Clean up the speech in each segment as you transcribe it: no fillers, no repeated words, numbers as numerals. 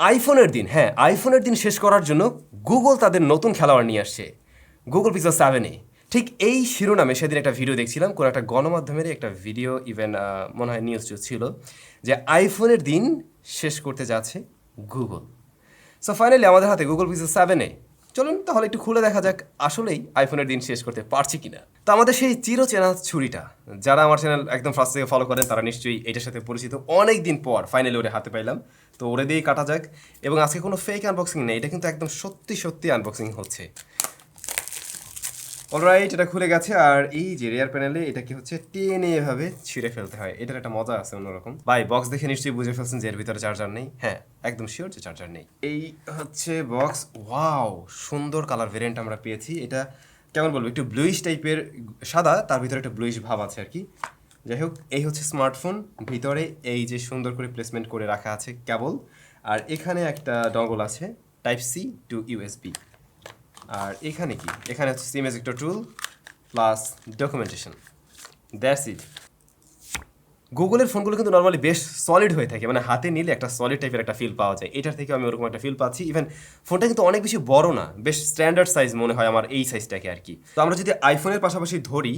আইফোনের দিন, হ্যাঁ আইফোনের দিন শেষ করার জন্য গুগল তাদের নতুন খেলোয়াড় নিয়ে আসছে গুগল পিক্সেল 7-এ। ঠিক এই শিরোনামে সেদিন একটা ভিডিও দেখছিলাম, কোনো একটা গণমাধ্যমের একটা ভিডিও, ইভেন মনে হয় নিউজ ছিল যে আইফোনের দিন শেষ করতে যাচ্ছে গুগল। সো ফাইনালি আমাদের হাতে গুগল পিক্সেল 7-এ। চলুন তাহলে একটু খুলে দেখা যাক আসলেই আইফোনের দিন শেষ করতে পারছি কিনা। তো আমাদের সেই চিরচেনা ছুরিটা, যারা আমার চ্যানেল একদম ফার্স্ট থেকে ফলো করেন তারা নিশ্চয়ই এটার সাথে পরিচিত। অনেক দিন পর ফাইনালি ওরে হাতে পাইলাম, তো ওরে দিয়েই কাটা যাক। এবং আজকে কোনো ফেক আনবক্সিং নেই, এটা কিন্তু একদম সত্যি সত্যি আনবক্সিং হচ্ছে। অলরাইট, এটা খুলে গেছে। আর এই যে রেয়ার প্যানেলে এটা কি হচ্ছে, টেনে এভাবে ছিঁড়ে ফেলতে হয়, এটার একটা মজা আছে অন্যরকম। ভাই বক্স দেখে নিশ্চয়ই বুঝে ফেলছেন যে এর ভিতরে চার্জার নেই। হ্যাঁ একদম শিওর যে চার্জার নেই। এই হচ্ছে বক্স। ওয়াও, সুন্দর কালার ভেরিয়েন্ট আমরা পেয়েছি। এটা কেমন বলবো, একটু ব্লুইশ টাইপের, সাদা তার ভিতরে একটা ব্লুইশ ভাব আছে আর কি। যাই হোক, এই হচ্ছে স্মার্টফোন। ভিতরে এই যে সুন্দর করে প্লেসমেন্ট করে রাখা আছে কেবল, আর এখানে একটা ডঙ্গল আছে Type-C to USB। আর এখানে কি, এখানে হচ্ছে SIM ejector tool plus documentation, that's it. গুগলের ফোনগুলো কিন্তু নর্মালি বেশ সলিড হয়ে থাকে, মানে হাতে নিলে একটা সলিড টাইপের একটা ফিল পাওয়া যায়। এটার থেকে আমি ওরকম একটা ফিল পাচ্ছি। ইভেন ফোনটা কিন্তু অনেক বেশি বড় না, বেশ স্ট্যান্ডার্ড সাইজ মনে হয় আমার এই সাইজটাকে আর কি। তো আমরা যদি আইফোনের পাশাপাশি ধরি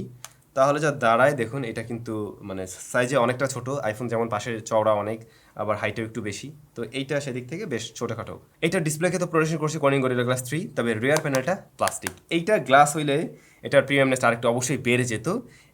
তাহলে যা দাঁড়ায় দেখুন, এটা কিন্তু মানে সাইজে অনেকটা ছোট। আইফোন যেমন পাশে চওড়া অনেক, আবার হাইটও একটু বেশি, তো এইটা সেদিক থেকে বেশ ছোটোখাটো। এইটা ডিসপ্লেকে তো প্রোডাকশন করছে কর্নিং গরিলা গ্লাস 3, তবে রিয়ার প্যানেলটা প্লাস্টিক। এইটা গ্লাস হইলে এটার প্রিমিয়ামনেস আরেকটু অবশ্যই বেড়ে যেত।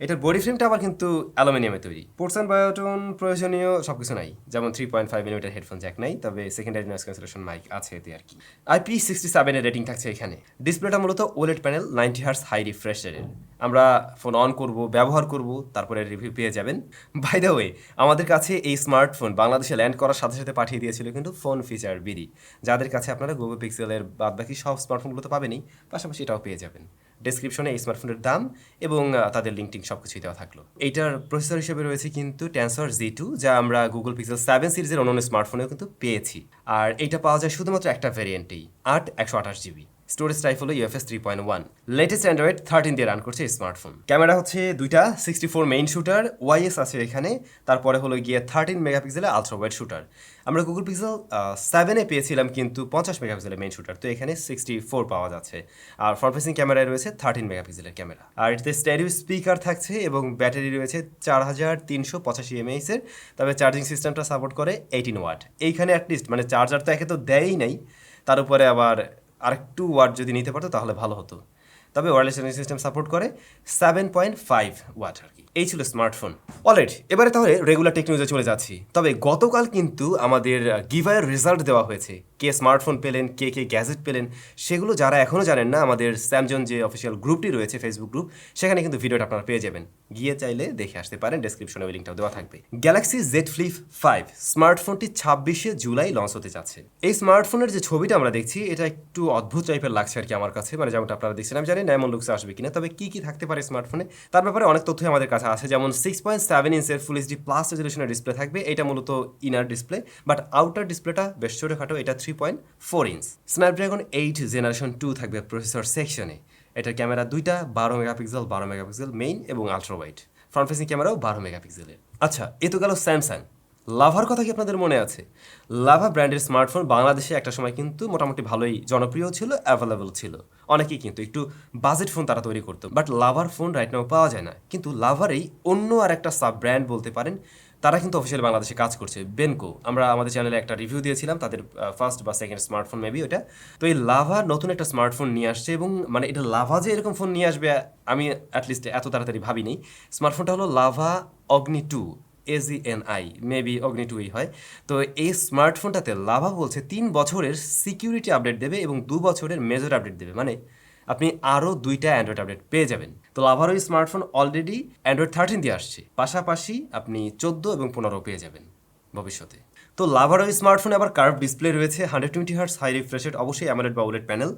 এটার বডি ফ্রেমটা আবার কিন্তু অ্যালুমিনিয়ামে তৈরি। পোর্টস অ্যান্ড বায়োটন প্রয়োজনীয় সব কিছু নাই, যেমন 3.5mm হেডফোন জ্যাক নাই, তবে সেকেন্ডারি নয়েজ ক্যান্সেলেশন মাইক আছে এতে আর কি। IP67 এর রেটিং থাকছে এখানে। ডিসপ্লেটা মূলত OLED panel, 90 hertz high refresh রেটের। আমরা ফোন অন করব, ব্যবহার করব, তারপরে রিভিউ পেয়ে যাবেন। বাই দ্য ওয়ে, আমাদের কাছে এই স্মার্টফোন বাংলাদেশে ল্যান্ড করার সাথে সাথে পাঠিয়ে দিয়েছিল কিন্তু ফোন ফিচার বিডি, যাদের কাছে আপনারা গুগল পিক্সেলের বাদবাকি সব স্মার্টফোনগুলো তো পাবেনই, পাশাপাশি এটাও পেয়ে যাবেন। ডেসক্রিপশনে এই স্মার্টফোনের দাম এবং তাদের লিঙ্ক টিঙ্ক সব কিছুই দেওয়া থাকলো। এইটার প্রসেসর হিসেবে রয়েছে কিন্তু টেনসর Z2, যা আমরা গুগল পিক্সেল 7 সিরিজের অন্যান্য স্মার্টফোনেও কিন্তু পেয়েছি। আর এইটা পাওয়া যায় শুধুমাত্র একটা ভ্যারিয়েন্টেই, 8/128GB। স্টোরেজ টাইপ হলো UFS 3.1। লেটেস্ট অ্যান্ড্রয়েড 13 দিয়ে রান করছে এই স্মার্টফোন। ক্যামেরা হচ্ছে দুইটা, 64 মেইন শুটার, ওয়াইএস আছে এখানে, তারপরে হলো গিয়ে 13 মেগাপিক্সেলের আলট্রা ওয়াইড শুটার। আমরা গুগল পিক্সেল 7-এ পেয়েছিলাম কিন্তু 50 মেগাপিক্সেলের মেইন শুটার, তো এখানে 64 পাওয়া যাচ্ছে। আর ফ্রন্ট ফেসিং ক্যামেরায় রয়েছে 13 মেগাপিক্সেলের ক্যামেরা। আর এটাতে স্টেরিও স্পিকার থাকছে এবং ব্যাটারি রয়েছে 4385 mAh-এর, তবে চার্জিং সিস্টেমটা সাপোর্ট করে 18 ওয়াট। এইখানে অ্যাটলিস্ট মানে চার্জার তো একে তো দেয়ই নাই, তার উপরে আবার আরেকটু ওয়াট যদি নিতে পারতো তাহলে ভালো হতো। তবে ওয়্যারলেস চার্জিং সিস্টেম সাপোর্ট করে 7.5 ওয়াট আর কি। এই ছিল স্মার্টফোন। অলরাইট, এবারে তাহলে রেগুলার টেক নিউজে চলে যাচ্ছি। তবে গতকাল কিন্তু আমাদের গিভআইয়ের রেজাল্ট দেওয়া হয়েছে। কে স্মার্টফোন পেলেন, কে কে গ্যাজেট পেলেন, সেগুলো যারা এখনও জানেন না, আমাদের স্যামজন যে অফিসিয়াল গ্রুপটি রয়েছে, ফেসবুক গ্রুপ, সেখানে কিন্তু ভিডিওটা আপনারা পেয়ে যাবেন। গিয়ে চাইলে দেখে আসতে পারেন, ডেসক্রিপশনে ওই লিঙ্কটাও দেওয়া থাকবে। গ্যালাক্সি Z Flip 5 স্মার্টফোনটি 26শে জুলাই লঞ্চ হতে যাচ্ছে। এই স্মার্টফোনের যে ছবিটা আমরা দেখছি, এটা একটু অদ্ভুত টাইপের লাগছে আর কি আমার কাছে, মানে যেমনটা আপনারা দেখছেন। আমি জানি না এমন লুকসে আসবে কিনা, তবে কি কি থাকতে পারে স্মার্টফোনে তার ব্যাপারে অনেক তথ্যই আমাদের কাছে আছে। যেমন 6.7 ইঞ্চের ফুল এইচডি প্লাস রেজলিউশনের ডিসপ্লে থাকবে। এটা মূলত ইনার ডিসপ্লে, বাট আউটার ডিসপ্লেটা বেশ ছোটোখাটো, এটা 3.4 ইঞ্চ। স্ন্যাপড্রাগন 8 জেনারেশন 2 থাকবে প্রসেসর সেকশনে। এটার ক্যামেরা দুইটা, 12 মেগাপিক্সেল, 12 মেগাপিক্সেল মেইন এবং আলট্রা ওয়াইড। ফ্রন্ট ফেসিং ক্যামেরাও 12 মেগাপিক্সেলের। আচ্ছা, এ তো গেল স্যামসাং। লাভার কথা কি আপনাদের মনে আছে? লাভা ব্র্যান্ডের স্মার্টফোন বাংলাদেশে একটা সময় কিন্তু মোটামুটি ভালোই জনপ্রিয় ছিল, অ্যাভেলেবল ছিল। অনেকেই কিন্তু একটু বাজেট ফোন তারা তৈরি করতো, but lover phone right now পাওয়া যায় না। কিন্তু লাভারেই অন্য আর একটা সাব ব্র্যান্ড বলতে পারেন, তারা কিন্তু অফিসিয়ালি বাংলাদেশে কাজ করছে, বেনকো। আমরা আমাদের চ্যানেলে একটা রিভিউ দিয়েছিলাম তাদের ফার্স্ট বা সেকেন্ড স্মার্টফোন মেবি ওটা। তো এই লাভা নতুন একটা স্মার্টফোন নিয়ে আসছে, এবং মানে এটা লাভা যে এরকম ফোন নিয়ে আসবে আমি অ্যাটলিস্ট এত তাড়াতাড়ি ভাবিনি। স্মার্টফোনটা হলো লাভা অগ্নি 2, AGNI, মেবি অগ্নি 2ই হয়। তো এই স্মার্টফোনটাতে লাভা বলছে 3 বছরের সিকিউরিটি আপডেট দেবে এবং 2 বছরের মেজর আপডেট দেবে, মানে আপনি আরও 2টা অ্যান্ড্রয়েড আপডেট পেয়ে যাবেন। তো লাভার ওই স্মার্টফোন অলরেডি অ্যান্ড্রয়েড 13 দিয়ে আসছে, পাশাপাশি আপনি 14 এবং 15 পেয়ে যাবেন ভবিষ্যতে। তো লাভার ওই স্মার্টফোনে আবার কার্ভ ডিসপ্লে রয়েছে, 120 হার্টজ হাই রিফ্রেশ রেট, অবশ্যই অ্যামোলেড বা ওলেড প্যানেল।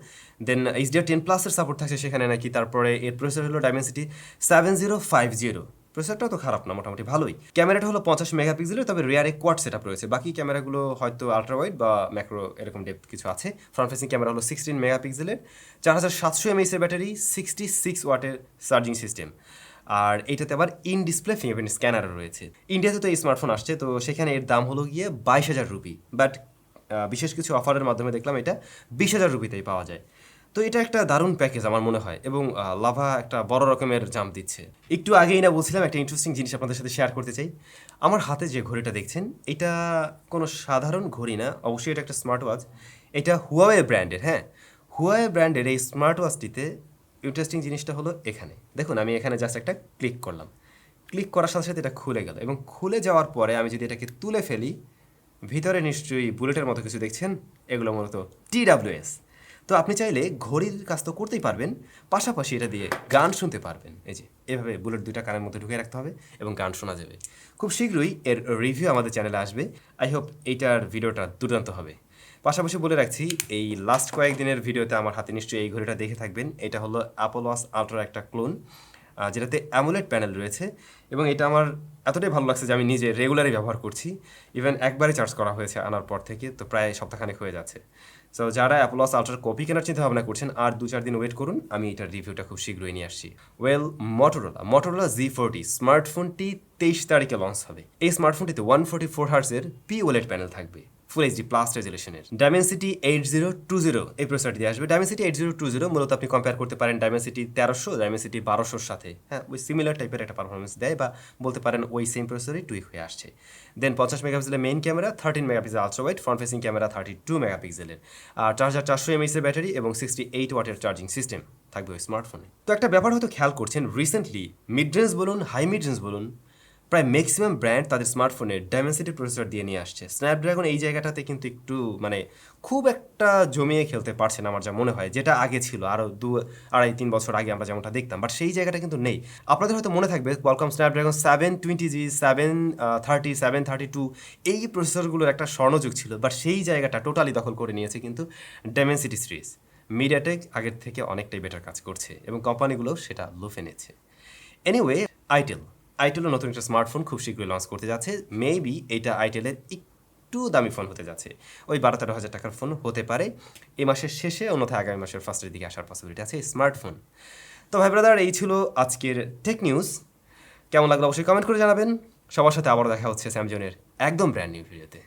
দেন HDR10+-এর সাপোর্ট থাকছে সেখানে নাকি। তারপরে এর প্রসেসর হলো Dimensity 7050। প্রসেসরটাও তো খারাপ না, মোটামুটি ভালোই। ক্যামেরাটা হলো 50 মেগাপিক্সেলের, তবে রিয়ারে কোয়াড সেট আপ রয়েছে। বাকি ক্যামেরাগুলো হয়তো আলট্রা ওয়াইড বা ম্যাক্রো এরকম ডেপথ কিছু আছে। ফ্রন্ট ফেসিং ক্যামেরা হলো 16 মেগাপিক্সেলের, 4700 mAh-এর ব্যাটারি, 66 ওয়াটের চার্জিং সিস্টেম। আর এইটাতে আবার ইন ডিসপ্লে ফিঙ্গারপ্রিন্ট স্ক্যানারও রয়েছে। ইন্ডিয়াতে তো এই স্মার্টফোন আসছে, তো সেখানে এর দাম হলো গিয়ে 22,000 রুপি, বাট বিশেষ কিছু অফারের মাধ্যমে দেখলাম এটা 20,000 রুপিতেই পাওয়া যায়। তো এটা একটা দারুণ প্যাকেজ আমার মনে হয়, এবং লাভা একটা বড় রকমের জাম্প দিচ্ছে। একটু আগেই না বলছিলাম একটা ইন্টারেস্টিং জিনিস আপনাদের সাথে শেয়ার করতে চাই। আমার হাতে যে ঘড়িটা দেখছেন এটা কোনো সাধারণ ঘড়ি না, অবশ্যই এটা একটা স্মার্ট ওয়াচ। এটা হুয়াওয়ে ব্র্যান্ডের। হ্যাঁ, হুয়াওয়ে ব্র্যান্ডের এই স্মার্ট ওয়াচটিতে ইন্টারেস্টিং জিনিসটা হলো এখানে দেখুন, আমি এখানে জাস্ট একটা ক্লিক করলাম, ক্লিক করার সাথে সাথে এটা খুলে গেল, এবং খুলে যাওয়ার পরে আমি যদি এটাকে তুলে ফেলি, ভিতরে নিশ্চয়ই বুলেটের মতো কিছু দেখছেন, এগুলো মূলত TWS। তো আপনি চাইলে ঘড়ির কাজ তো করতেই পারবেন, পাশাপাশি এটা দিয়ে গান শুনতে পারবেন। এই যে এভাবে বুলেট দুইটা কানের মধ্যে ঢুকিয়ে রাখতে হবে এবং গান শোনা যাবে। খুব শীঘ্রই এর রিভিউ আমাদের চ্যানেলে আসবে। আই হোপ এইটার ভিডিওটা দুর্দান্ত হবে। পাশাপাশি বলে রাখছি, এই লাস্ট কয়েকদিনের ভিডিওতে আমার হাতে নিশ্চয়ই এই ঘড়িটা দেখে থাকবেন। এটা হলো অ্যাপল ওয়াচ আল্ট্রার একটা ক্লোন, যেটাতে অ্যামোলেড প্যানেল রয়েছে, এবং এটা আমার এতটাই ভালো লাগছে যে আমি নিজে রেগুলারই ব্যবহার করছি। ইভেন একবারই চার্জ করা হয়েছে আনার পর থেকে, তো প্রায় সপ্তাহখানেক হয়ে যাচ্ছে। সো যারা অ্যাপল ওয়াচ আল্ট্রার কপি কেনার চিন্তা ভাবনা করছেন, আর 2-4 দিন ওয়েট করুন, আমি এটার রিভিউটা খুব শীঘ্রই নিয়ে আসছি। ওয়েল, মটোরোলা Z40 স্মার্টফোনটি 23 তারিখে লঞ্চ হবে। এই স্মার্টফোনটিতে 144 হার্টজের POLED প্যানেল থাকবে, ফুল HD প্লাস রেজুলেশনের। 𝗕𝗵𝚎 8020 এই প্রসেসর দিয়ে আসবে। 𝗕𝗵𝚎 8020 মূলত আপনি কম্পেয়ার করতে পারেন 𝗕𝗵𝚎 1300, 𝗕𝗵𝚎 1200 সাথে। হ্যাঁ, ওই সিমিলার টাইপের একটা পারফরমেন্স দেয়, বা বলতে পারেন ওই সেম প্রসেসরই টুইক হয়ে আসছে। দেন 50 মেগাপিক্সেলের main camera, 13 megapixel ultra wide, front facing camera 32 মেগাপিক্সেলের, আর 4400 mAh এর ব্যাটারি এবং 68 ওয়াটের চার্জিং সিস্টেম থাকবে ওই স্মার্টফোনে। তো একটা ব্যাপার হয়তো খেয়াল করছেন, রিসেন্টলি মিড রেঞ্জ বলুন, হাই মিড রেঞ্জ বলুন, প্রায় ম্যাক্সিমাম ব্র্যান্ড তাদের স্মার্টফোনে 𝗕𝗵𝚎 প্রসেসর দিয়ে নিয়ে আসছে। স্ন্যাপড্রাগন এই জায়গাটাতে কিন্তু একটু খুব একটা জমিয়ে খেলতে পারছে না আমার যা মনে হয়, যেটা আগে ছিল আরও 2-2.5-3 বছর আগে আমরা যেমনটা দেখতাম, বাট সেই জায়গাটা কিন্তু নেই। আপনাদের হয়তো মনে থাকবে কোয়ালকম স্ন্যাপড্রাগন 720G, 730, 732 এই প্রসেসরগুলোর একটা স্বর্ণযুগ ছিল, বাট সেই জায়গাটা টোটালি দখল করে নিয়েছে কিন্তু 𝗕𝗵𝚎 সিরিজ। মিডিয়াটেক আগের থেকে অনেকটাই বেটার কাজ করছে, এবং কোম্পানিগুলোও সেটা লুফে নিচ্ছে। এনিওয়ে, আইটেলও নতুন একটা স্মার্টফোন খুব শীঘ্রই লঞ্চ করতে যাচ্ছে। মেবি এটা আইটেলের একটু দামি ফোন হতে যাচ্ছে, ওই 12-13 হাজার টাকার ফোন হতে পারে এই মাসের শেষে, অন্যথায় আগামী মাসের ফার্স্টের দিকে আসার পসিবিলিটি আছে এই স্মার্টফোন। তো ভাই ব্রাদার, এই ছিল আজকের টেক নিউজ। কেমন লাগলো অবশ্যই কমেন্ট করে জানাবেন। সবার সাথে আবার দেখা হচ্ছে স্যামজনের একদম ব্র্যান্ড নিউ ভিডিওতে।